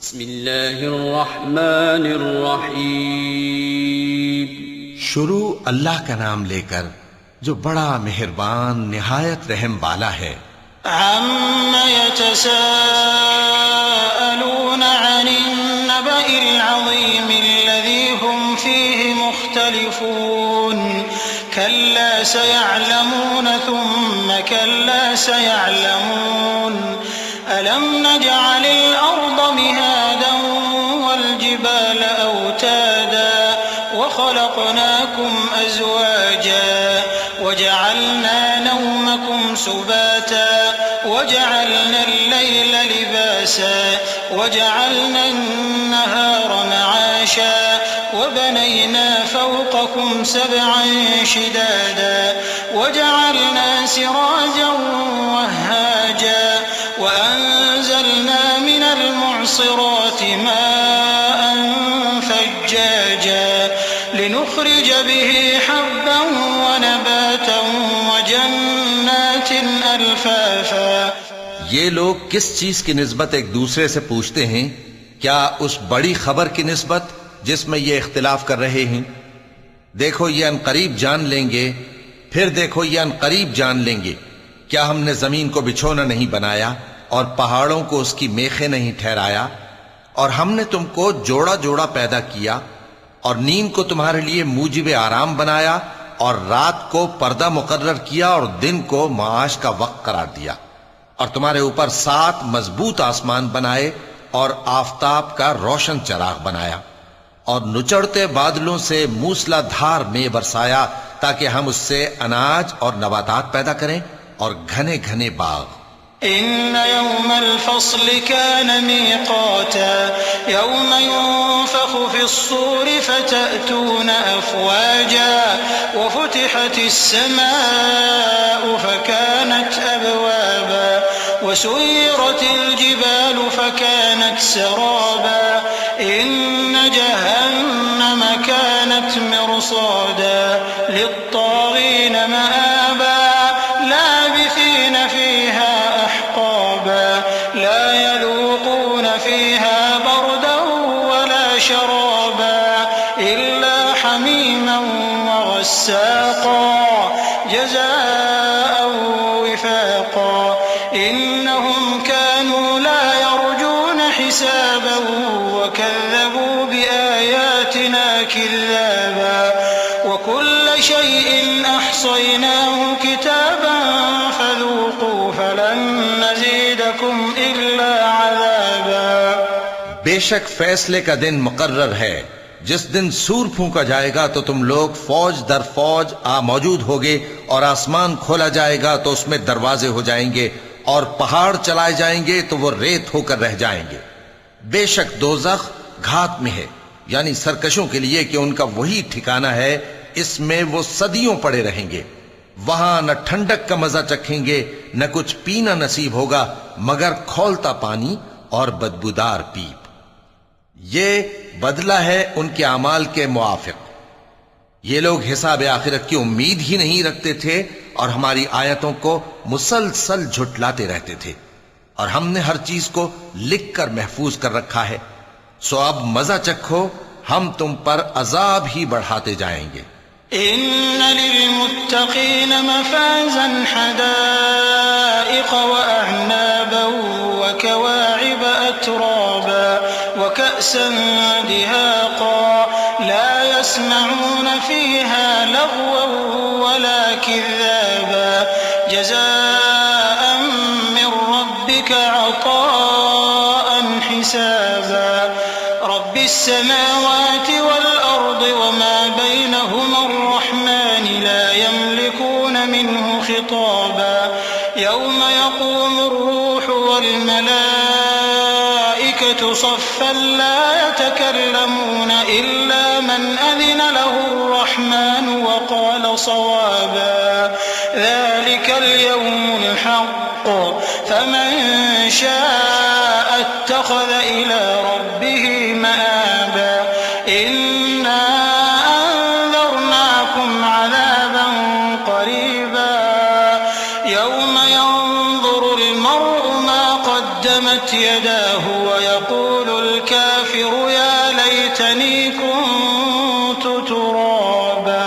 بسم اللہ الرحمن الرحیم. شروع اللہ کا نام لے کر جو بڑا مہربان نہایت رحم والا ہے. عَمَّ يَتَسَاءَلُونَ عَنِ النَّبَإِ الْعَظِيمِ الَّذِي هُمْ فِيهِ مُخْتَلِفُونَ كَلَّا سَيَعْلَمُونَ ثُمَّ كَلَّا سَيَعْلَمُونَ أَلَمْ نَجْعَلِ الْأَرْضَ مِهَادًا وَالْجِبَالَ أَوْتَادًا وَخَلَقْنَاكُمْ أَزْوَاجًا وَجَعَلْنَا نَوْمَكُمْ سُبَاتًا وَجَعَلْنَا اللَّيْلَ لِبَاسًا وَجَعَلْنَا النَّهَارَ مَعَاشًا وَبَنَيْنَا فَوْقَكُمْ سَبْعًا شِدَادًا وَجَعَلْنَا سِرَاجًا وَهَّاجًا وَأَنزَلْنَا مِنَ الْمُعْصِرَاتِ مَاءً ثَجَّاجًا لِنُخْرِجَ بِهِ حَبًّا وَنَبَاتًا وَجَنَّاتٍ أَلْفَافًا. یہ لوگ کس چیز کی نسبت ایک دوسرے سے پوچھتے ہیں؟ کیا اس بڑی خبر کی نسبت جس میں یہ اختلاف کر رہے ہیں؟ دیکھو یہ انقریب جان لیں گے، پھر دیکھو یہ انقریب جان لیں گے. کیا ہم نے زمین کو بچھونا نہیں بنایا اور پہاڑوں کو اس کی میخیں نہیں ٹھہرایا؟ اور ہم نے تم کو جوڑا جوڑا پیدا کیا اور نیند کو تمہارے لیے موجب آرام بنایا اور رات کو پردہ مقرر کیا اور دن کو معاش کا وقت قرار دیا، اور تمہارے اوپر 7 مضبوط آسمان بنائے اور آفتاب کا روشن چراغ بنایا، اور نچڑتے بادلوں سے موسلا دھار میں برسایا تاکہ ہم اس سے اناج اور نباتات پیدا کریں اور گھنے گھنے باغ. إن يوم الفصل كان ميقاتا يوم ينفخ في الصور فتأتون أفواجا وفتحت السماء فكانت أبوابا وسيرت الجبال فكانت سرابا إن جهنم كانت مرصادا للطاغين مآبا لابثين فيها أحقابا لا يذوقون فيها بردا ولا شرابا إلا حميما وغساقا جزاء وفاقا إنهم كانوا لا يرجون حسابا وكذبوا بآياتنا كذابا وكل شيء أحصيناه كتابا فذوقوا فلن نزيدكم إلا عذابا. بے شک فیصلے کا دن مقرر ہے. جس دن سور پھونکا جائے گا تو تم لوگ فوج در فوج موجود ہوگے، اور آسمان کھولا جائے گا تو اس میں دروازے ہو جائیں گے، اور پہاڑ چلائے جائیں گے تو وہ ریت ہو کر رہ جائیں گے. بے شک دوزخ گھات میں ہے، یعنی سرکشوں کے لیے کہ ان کا وہی ٹھکانہ ہے، اس میں وہ صدیوں پڑے رہیں گے. وہاں نہ ٹھنڈک کا مزہ چکھیں گے نہ کچھ پینا نصیب ہوگا مگر کھولتا پانی اور بدبودار پیپ. یہ بدلہ ہے ان کے اعمال کے موافق. یہ لوگ حساب آخرت کی امید ہی نہیں رکھتے تھے اور ہماری آیتوں کو مسلسل جھٹلاتے رہتے تھے، اور ہم نے ہر چیز کو لکھ کر محفوظ کر رکھا ہے. سو اب مزہ چکھو، ہم تم پر عذاب ہی بڑھاتے جائیں گے. إن للمتقين مفازا حدائق وأعنابا وكواعب أترابا وكأسا دهاقا لا يسمعون فيها لغوا ولا كذابا جزاء من ربك عطاء حسابا. رب السماوات والأرض وما بينهما الرحمن لا يملكون منه خطابا يوم يقوم الروح والملائكة صفا لا يتكلمون إلا من أذن له الرحمن وقال صوابا. ذلك اليوم الحق فمن شاء اتخذ إلى ربه مآبا. إنا أنذرناكم عذابا قريبا يوم ينظر المرء ما قدمت يداه ويقول الكافر يا ليتني كنت ترابا.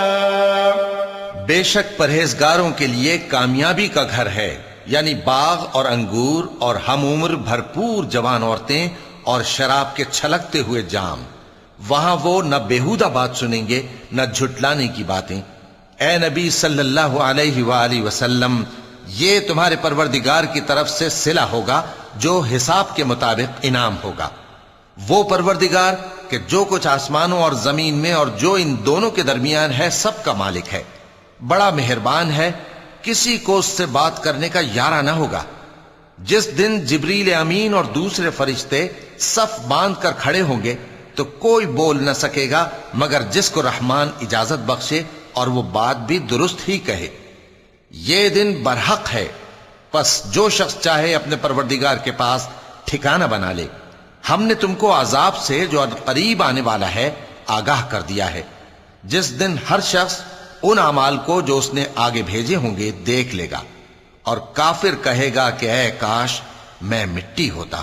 بے شک پرہیزگاروں کے لیے کامیابی کا گھر ہے، یعنی باغ اور انگور اور ہم عمر بھرپور جوان عورتیں اور شراب کے چھلکتے ہوئے جام. وہاں وہ نہ بیہودہ بات سنیں گے نہ جھٹلانے کی باتیں. اے نبی صلی اللہ علیہ وآلہ وسلم، یہ تمہارے پروردگار کی طرف سے صلہ ہوگا جو حساب کے مطابق انعام ہوگا. وہ پروردگار کہ جو کچھ آسمانوں اور زمین میں اور جو ان دونوں کے درمیان ہے سب کا مالک ہے، بڑا مہربان ہے، کسی کو اس سے بات کرنے کا یارہ نہ ہوگا. جس دن جبریل امین اور دوسرے فرشتے صف باندھ کر کھڑے ہوں گے تو کوئی بول نہ سکے گا مگر جس کو رحمان اجازت بخشے اور وہ بات بھی درست ہی کہے. یہ دن برحق ہے، پس جو شخص چاہے اپنے پروردگار کے پاس ٹھکانہ بنا لے. ہم نے تم کو عذاب سے جو قریب آنے والا ہے آگاہ کر دیا ہے، جس دن ہر شخص ان اعمال کو جو اس نے آگے بھیجے ہوں گے دیکھ لے گا، اور کافر کہے گا کہ اے کاش میں مٹی ہوتا.